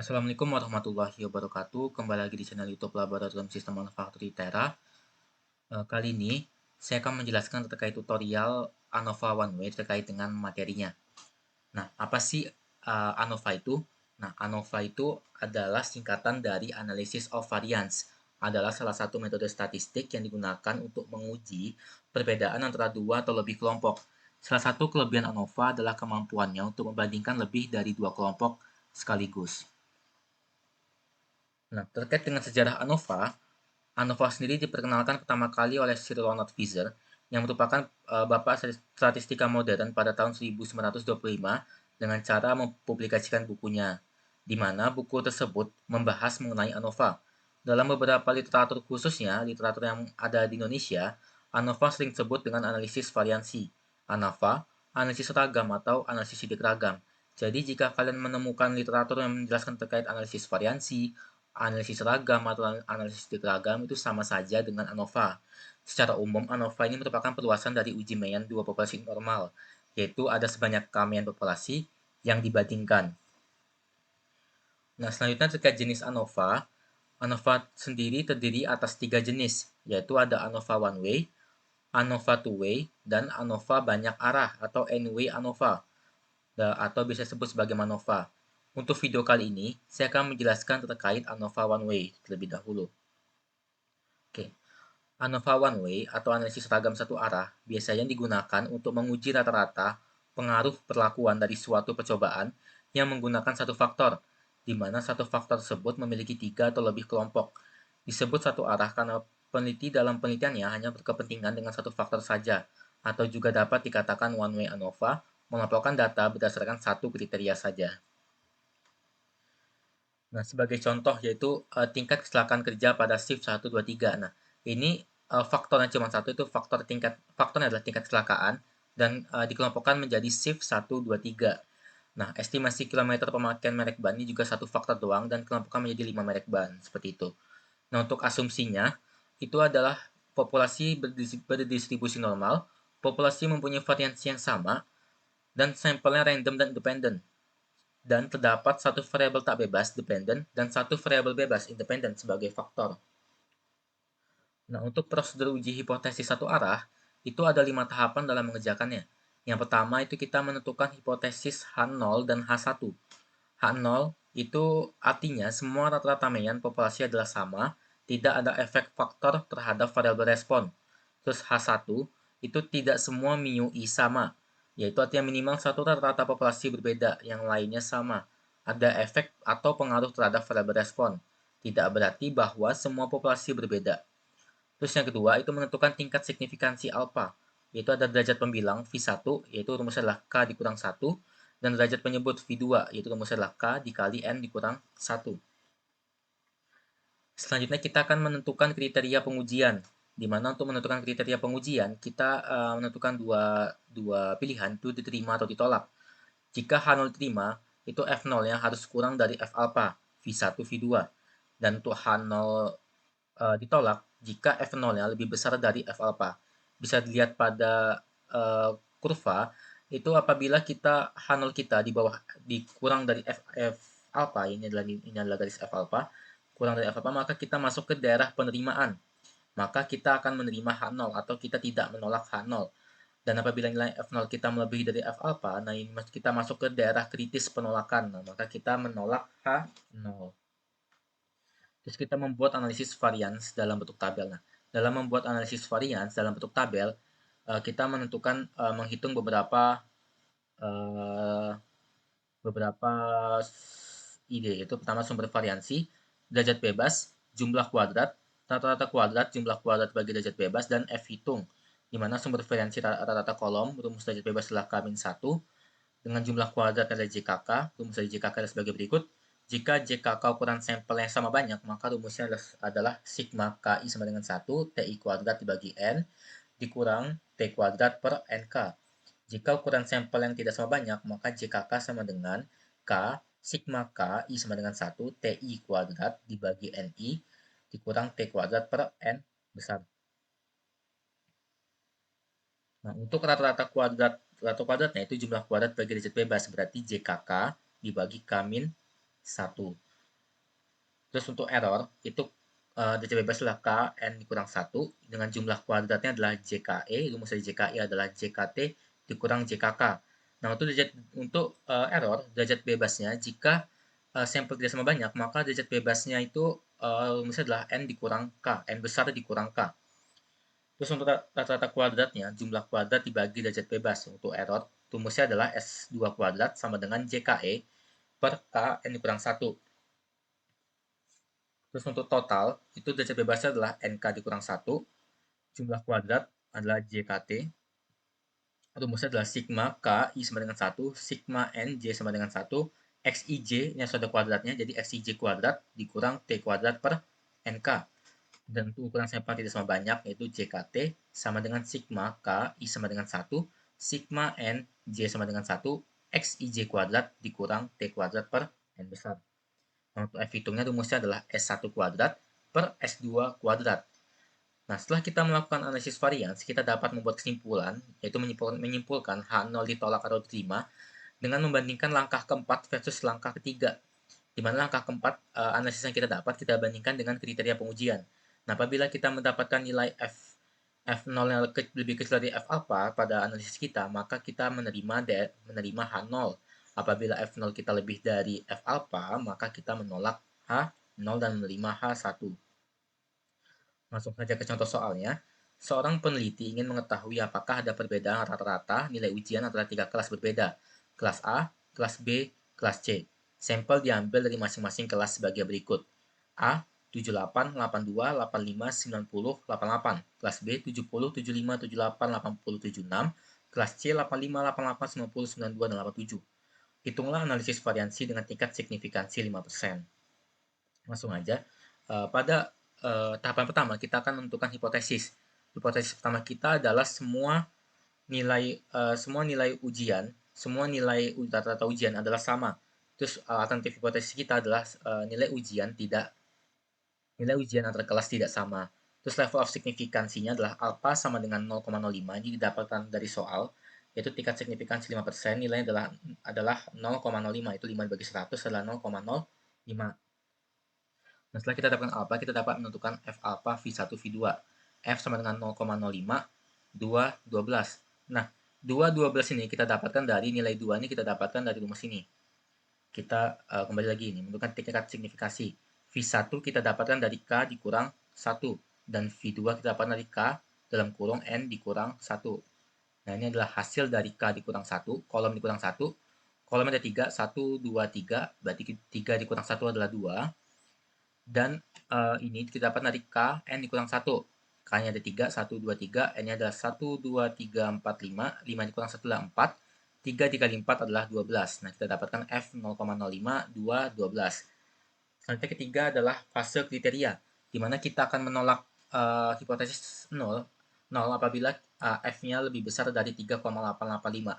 Assalamualaikum warahmatullahi wabarakatuh. Kembali lagi di channel YouTube Laboratorium Sistem Manufaktur ITERA. Kali ini saya akan menjelaskan terkait tutorial ANOVA One Way terkait dengan materinya. Nah, apa sih ANOVA itu? Nah, ANOVA itu adalah singkatan dari Analysis of Variance. Adalah salah satu metode statistik yang digunakan untuk menguji perbedaan antara dua atau lebih kelompok. Salah satu kelebihan ANOVA adalah kemampuannya untuk membandingkan lebih dari dua kelompok sekaligus. Nah, terkait dengan sejarah ANOVA, ANOVA sendiri diperkenalkan pertama kali oleh Sir Ronald Fisher, yang merupakan bapak statistika modern pada tahun 1925 dengan cara mempublikasikan bukunya, di mana buku tersebut membahas mengenai ANOVA. Dalam beberapa literatur khususnya, literatur yang ada di Indonesia, ANOVA sering disebut dengan analisis variansi, ANAVA, analisis ragam atau analisis sidik ragam. Jadi jika kalian menemukan literatur yang menjelaskan terkait analisis variansi, analisis ragam atau analisis sidik ragam itu sama saja dengan ANOVA. Secara umum, ANOVA ini merupakan perluasan dari uji Mayon dua populasi normal, yaitu ada sebanyak keanehan populasi yang dibandingkan. Nah, selanjutnya terkait jenis ANOVA. ANOVA sendiri terdiri atas 3 jenis, yaitu ada ANOVA One Way, ANOVA Two Way, dan ANOVA banyak arah atau N-Way ANOVA, atau bisa disebut sebagai MANOVA. Untuk video kali ini, saya akan menjelaskan terkait ANOVA One Way terlebih dahulu. Oke, ANOVA One Way atau analisis ragam satu arah biasanya digunakan untuk menguji rata-rata pengaruh perlakuan dari suatu percobaan yang menggunakan satu faktor, di mana satu faktor tersebut memiliki 3 atau lebih kelompok. Disebut satu arah karena peneliti dalam penelitiannya hanya berkepentingan dengan satu faktor saja, atau juga dapat dikatakan one way ANOVA, melaporkan data berdasarkan satu kriteria saja. Nah, sebagai contoh yaitu tingkat kecelakaan kerja pada shift 1, 2, 3. Nah, ini faktornya cuma satu, itu faktornya adalah tingkat kecelakaan dan dikelompokkan menjadi shift 1, 2, 3. Nah, estimasi kilometer pemakaian merek ban ini juga satu faktor doang dan dikelompokkan menjadi 5 merek ban, seperti itu. Nah, untuk asumsinya itu adalah populasi berdistribusi normal, populasi mempunyai variansi yang sama, dan sampelnya random dan independen. Dan terdapat satu variabel tak bebas dependent dan satu variabel bebas independent sebagai faktor. Nah, untuk prosedur uji hipotesis satu arah, itu ada 5 tahapan dalam mengerjakannya. Yang pertama itu kita menentukan hipotesis H0 dan H1. H0 itu artinya semua rata-rata Mayon populasi adalah sama, tidak ada efek faktor terhadap variabel respon. Terus H1 itu tidak semua mu I sama, yaitu artinya minimal satu rata-rata populasi berbeda, yang lainnya sama. Ada efek atau pengaruh terhadap variabel respon. Tidak berarti bahwa semua populasi berbeda. Terus yang kedua itu menentukan tingkat signifikansi alfa, yaitu ada derajat pembilang V1, yaitu rumusnya adalah K dikurang 1, dan derajat penyebut V2, yaitu rumusnya adalah K dikali N dikurang 1. Selanjutnya kita akan menentukan kriteria pengujian, di mana untuk menentukan kriteria pengujian kita menentukan dua pilihan, itu diterima atau ditolak. Jika H0 diterima, itu F0-nya harus kurang dari F alpha, V1, V2. Dan untuk H0 ditolak jika F0-nya lebih besar dari F alpha. Bisa dilihat pada kurva, itu apabila kita H0 kita di bawah dikurang dari F alpha, ini adalah garis F alpha, kurang dari F alpha, maka kita masuk ke daerah penerimaan. Maka kita akan menerima H0 atau kita tidak menolak H0. Dan apabila nilai F0 kita melebihi dari F alpha, nah ini kita masuk ke daerah kritis penolakan. Nah, maka kita menolak H0. Terus kita membuat analisis varians dalam bentuk tabel. Nah, dalam membuat analisis varians dalam bentuk tabel, kita menentukan menghitung eh, beberapa ide. Itu pertama sumber variansi, derajat bebas, jumlah kuadrat, rata-rata kuadrat, jumlah kuadrat bagi derajat bebas, dan F hitung. Di mana sumber variansi rata-rata kolom, rumus derajat bebas adalah K-1, dengan jumlah kuadrat adalah JKK, rumus dari JKK adalah sebagai berikut. Jika JKK ukuran sampel yang sama banyak, maka rumusnya adalah sigma KI sama dengan 1, TI kuadrat dibagi N, dikurang T kuadrat per NK. Jika ukuran sampel yang tidak sama banyak, maka JKK sama dengan K, sigma K, I sama dengan 1, TI kuadrat dibagi NI, dikurang T kuadrat per N besar. Nah, untuk rata-rata kuadratnya itu jumlah kuadrat bagi derajat bebas, berarti JKK dibagi K min 1. Terus untuk error, itu derajat bebas adalah K, N dikurang 1, dengan jumlah kuadratnya adalah JKE, rumus dari JKE adalah JKT dikurang JKK. Nah, untuk error, derajat bebasnya, jika sampel tidak sama banyak, maka derajat bebasnya itu rumusnya adalah N dikurang K, N besar dikurang K. Terus untuk rata-rata kuadratnya, jumlah kuadrat dibagi derajat bebas. Untuk error, rumusnya adalah S2 kuadrat sama dengan JKE per K N dikurang 1. Terus untuk total, itu derajat bebasnya adalah NK dikurang 1, jumlah kuadrat adalah JKT, rumusnya adalah sigma K I sama dengan 1, sigma N J sama dengan 1, XIJ, ini sudah kuadratnya, jadi XIJ kuadrat dikurang T kuadrat per NK. Dan untuk ukuran sampel tidak sama banyak, yaitu JKT sama dengan sigma K I sama dengan 1, sigma N J sama dengan 1, XIJ kuadrat dikurang T kuadrat per N besar. Nah, untuk F hitungnya rumusnya adalah S1 kuadrat per S2 kuadrat. Nah, setelah kita melakukan analisis varians, kita dapat membuat kesimpulan, yaitu menyimpulkan H0 ditolak atau diterima dengan membandingkan langkah keempat versus langkah ketiga. Di mana langkah keempat, analisis yang kita dapat, kita bandingkan dengan kriteria pengujian. Nah, apabila kita mendapatkan nilai F0 yang lebih kecil dari F alpha pada analisis kita, maka kita menerima H0. Apabila F0 kita lebih dari F alpha, maka kita menolak H0 dan menerima H1. Langsung saja ke contoh soalnya. Seorang peneliti ingin mengetahui apakah ada perbedaan rata-rata nilai ujian antara tiga kelas berbeda, kelas A, kelas B, kelas C. Sampel diambil dari masing-masing kelas sebagai berikut. A 78, 82, 85, 90, 88. Kelas B 70, 75, 78, 80, 76. Kelas C 85, 88, 90, 92, dan 87. Hitunglah analisis variansi dengan tingkat signifikansi 5%. Langsung aja. Pada tahapan pertama, kita akan menentukan hipotesis. Hipotesis pertama kita adalah semua nilai ujian, semua nilai rata-rata ujian adalah sama. Terus alternatif hipotesis kita adalah nilai ujian antar kelas tidak sama. Terus level of signifikansinya adalah alpha sama dengan 0,05. Ini didapatkan dari soal, yaitu tingkat signifikansi 5%, nilainya adalah 0,05, itu 5 dibagi 100 adalah 0,05. Nah, setelah kita dapatkan alpha, kita dapat menentukan F alpha V1, V2. F sama dengan 0,05, 2, 12. Nah, 2, 12 ini kita dapatkan dari nilai 2 ini kita dapatkan dari rumus ini. Kita kembali lagi ini, menentukan tingkat signifikasi. V1 kita dapatkan dari K dikurang 1. Dan V2 kita dapatkan dari K dalam kurung N dikurang 1. Nah, ini adalah hasil dari K dikurang 1, kolom dikurang 1. Kolom ada 3, 1, 2, 3. Berarti 3 dikurang 1 adalah 2. Dan ini kita dapat dari K, N dikurang 1. K-nya ada 3, 1, 2, 3. N-nya adalah 1, 2, 3, 4, 5. 5 dikurang 1 adalah 4. 3 dikali 4 adalah 12. Nah, kita dapatkan F 0,05, 2, 12. Selanjutnya ketiga adalah fase kriteria, di mana kita akan menolak hipotesis 0 apabila F-nya lebih besar dari 3,885.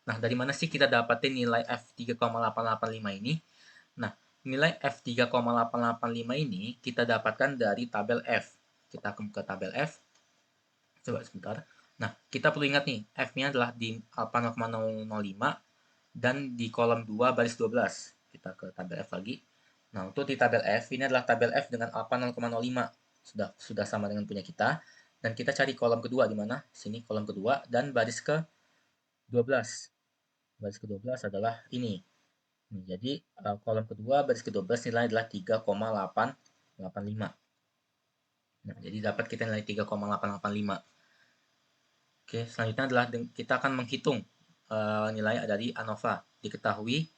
Nah, dari mana sih kita dapatin nilai F 3,885 ini? Nah, nilai F 3,885 ini kita dapatkan dari tabel F. Kita ke tabel F. Coba sebentar. Nah, kita perlu ingat nih, F-nya adalah di alpha 0,005 dan di kolom 2 baris 12. Kita ke tabel F lagi. Nah, untuk di tabel F, ini adalah tabel F dengan alpha 0,05. Sudah sama dengan punya kita. Dan kita cari kolom kedua di mana? Sini kolom kedua dan baris ke 12. Baris ke-12 adalah ini. Jadi kolom kedua baris ke-12 nilai adalah 3,885. Nah, jadi dapat kita nilai 3,885. Oke, selanjutnya adalah kita akan menghitung nilai dari ANOVA. Diketahui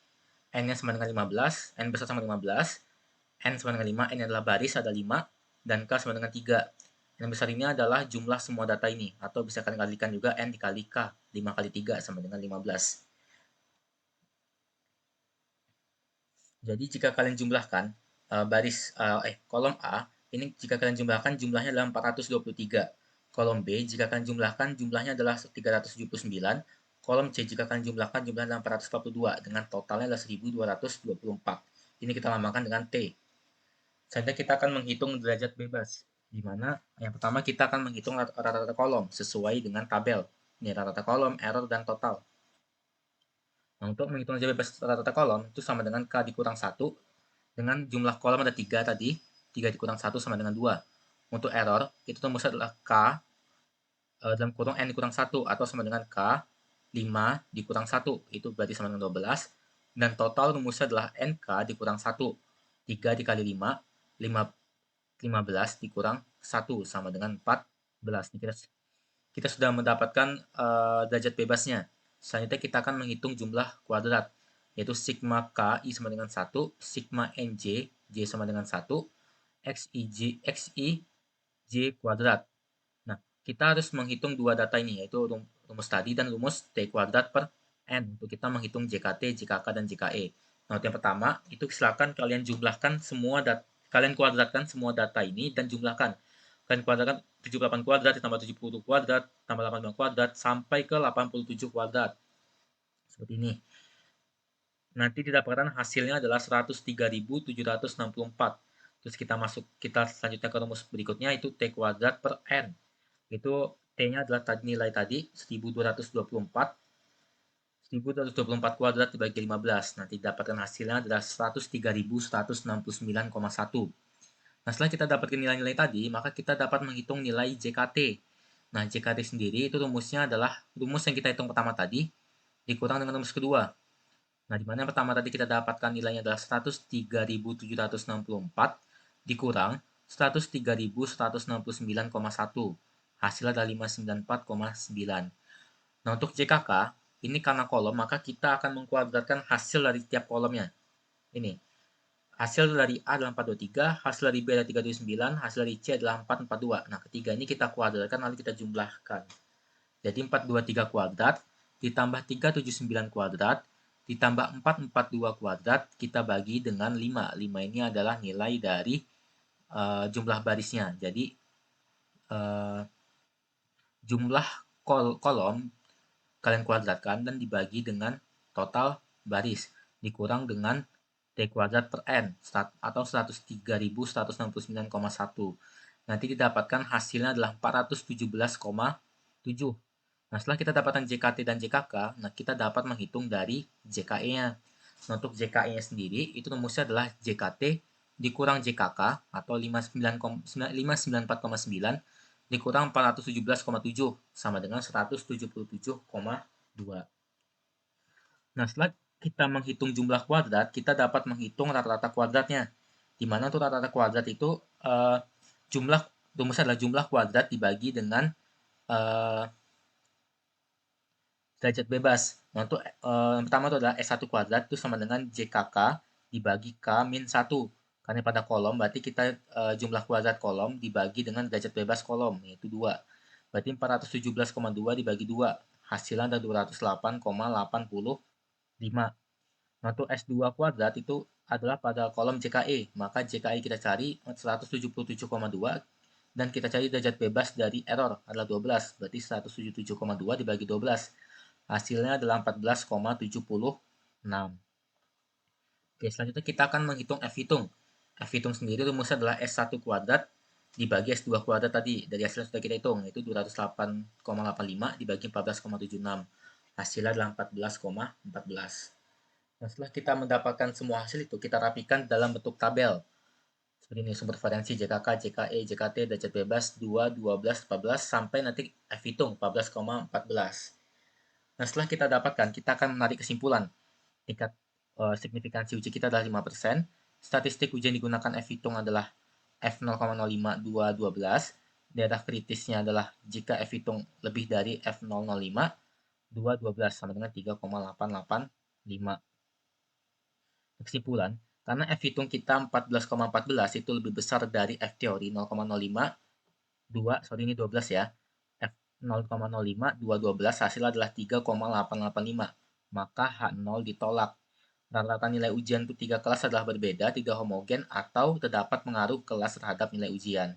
N-nya sama dengan 15, N besar sama dengan 15, N sama dengan 5, N adalah baris, ada 5, dan K sama dengan 3. N besar ini adalah jumlah semua data ini, atau bisa kalian kalikan juga N dikali K, 5 kali 3 sama dengan 15. Jadi jika kalian jumlahkan kolom A, ini jika kalian jumlahkan jumlahnya adalah 423. Kolom B jika kalian jumlahkan jumlahnya adalah 379. Kolom C jika kalian jumlahkan jumlahnya adalah 442 dengan totalnya adalah 1224. Ini kita namakan dengan T. Selanjutnya kita akan menghitung derajat bebas, di mana yang pertama kita akan menghitung rata-rata kolom sesuai dengan tabel. Ini rata-rata kolom, error, dan total. Nah, untuk menghitung derajat bebas rata-rata kolom itu sama dengan K dikurang 1 dengan jumlah kolom ada 3 tadi, 3 dikurang 1 sama dengan 2. Untuk error, itu rumusnya adalah K dalam kurung N dikurang 1 atau sama dengan K 5 dikurang 1, itu berarti sama dengan 12. Dan total rumusnya adalah NK dikurang 1. 3 dikali 5, 15 dikurang 1 sama dengan 14. Kita sudah mendapatkan derajat bebasnya. Selanjutnya kita akan menghitung jumlah kuadrat, yaitu sigma K I sama dengan 1, sigma NJ J sama dengan 1, XI J kuadrat. Nah, kita harus menghitung dua data ini, yaitu rumus tadi dan rumus T kuadrat per N, untuk kita menghitung JKT, JKK, dan JKE. Nah, yang pertama, itu silakan kalian jumlahkan semua data, kalian kuadratkan semua data ini dan jumlahkan. Kalian kuadratkan 78 kuadrat ditambah 70 kuadrat, tambah 85 kuadrat, sampai ke 87 kuadrat. Seperti ini. Nanti didapatkan hasilnya adalah 103.764. Terus kita selanjutnya ke rumus berikutnya, itu T kuadrat per N. Itu T-nya adalah nilai tadi 1224. 1224 kuadrat dibagi 15. Nanti didapatkan hasilnya adalah 103.169,1. Nah, setelah kita dapatkan nilai-nilai tadi, maka kita dapat menghitung nilai JKT. Nah, JKT sendiri itu rumusnya adalah rumus yang kita hitung pertama tadi dikurang dengan rumus kedua. Nah, di mana pertama tadi kita dapatkan nilainya adalah 103.764 dikurang 103.169,1. Hasilnya adalah 594,9. Nah, untuk JKK, ini karena kolom, maka kita akan mengkuadratkan hasil dari tiap kolomnya. Ini, hasil dari A adalah 423, hasil dari B adalah 329, hasil dari C adalah 442. Nah, ketiga ini kita kuadratkan, lalu kita jumlahkan. Jadi 423 kuadrat, ditambah 379 kuadrat, ditambah 442 kuadrat, kita bagi dengan 5. 5 ini adalah nilai dari jumlah barisnya. Jadi, jumlah kolom kalian kuadratkan dan dibagi dengan total baris, dikurang dengan T kuadrat per N, atau 103.169,1. Nanti didapatkan hasilnya adalah 417,7. Nah, setelah kita dapatkan JKT dan JKK, nah kita dapat menghitung dari JKE-nya. Nah, untuk JKE-nya sendiri, itu rumusnya adalah JKT dikurang JKK, atau 594,9 dikurang 417,7, sama dengan 177,2. Nah, setelah kita menghitung jumlah kuadrat, kita dapat menghitung rata-rata kuadratnya. Di mana untuk rata-rata kuadrat itu jumlah rumusnya adalah jumlah kuadrat dibagi dengan derajat bebas. Nah, untuk yang pertama itu adalah S1 kuadrat itu sama dengan JKK dibagi K min 1. Karena pada kolom berarti kita jumlah kuadrat kolom dibagi dengan derajat bebas kolom, yaitu 2. Berarti 417,2 dibagi 2. Hasilnya ada 208,85. Nah, untuk S2 kuadrat itu adalah pada kolom JKE. Maka JKE kita cari 177,2 dan kita cari derajat bebas dari error adalah 12. Berarti 177,2 dibagi 12. Hasilnya adalah 14,76. Oke, selanjutnya kita akan menghitung F-hitung. F-hitung sendiri rumusnya adalah S1 kuadrat dibagi S2 kuadrat tadi. Dari hasil yang sudah kita hitung, yaitu 208,85 dibagi 14,76. Hasilnya adalah 14,14. Nah, setelah kita mendapatkan semua hasil itu, kita rapikan dalam bentuk tabel. Seperti ini, sumber variansi JKK, JKE, JKT, derajat bebas, 2, 12, 14, sampai nanti F-hitung 14,14. Nah, setelah kita dapatkan, kita akan menarik kesimpulan. Tingkat signifikansi uji kita adalah 5%. Statistik uji yang digunakan F-hitung adalah F0,05, 2, 12. Daerah kritisnya adalah jika F-hitung lebih dari F005, 2, 12, sama dengan 3,885. Kesimpulan, karena F-hitung kita 14,14 itu lebih besar dari F-teori 0,05, 2, sorry ini 12 ya. F 0,05, 2, 12 hasilnya adalah 3,885. Maka H0 ditolak. Rata-rata nilai ujian untuk 3 kelas adalah berbeda, tidak homogen, atau terdapat pengaruh kelas terhadap nilai ujian.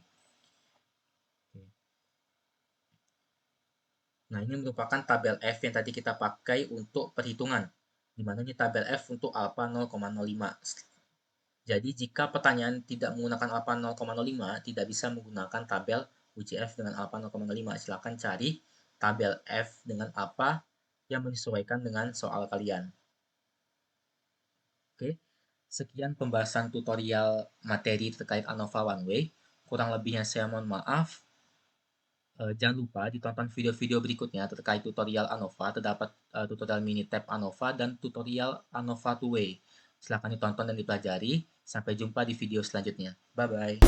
Nah, ini merupakan tabel F yang tadi kita pakai untuk perhitungan. Di mana ini tabel F untuk alpha 0,05. Jadi, jika pertanyaan tidak menggunakan alpha 0,05, tidak bisa menggunakan tabel uji F dengan alpha 0,05. Silakan cari tabel F dengan alpha yang menyesuaikan dengan soal kalian. Oke. Sekian pembahasan tutorial materi terkait ANOVA One Way. Kurang lebihnya saya mohon maaf. Jangan lupa ditonton video-video berikutnya terkait tutorial ANOVA. Terdapat tutorial mini tab ANOVA dan tutorial ANOVA Two Way. Silahkan ditonton dan dipelajari. Sampai jumpa di video selanjutnya. Bye-bye.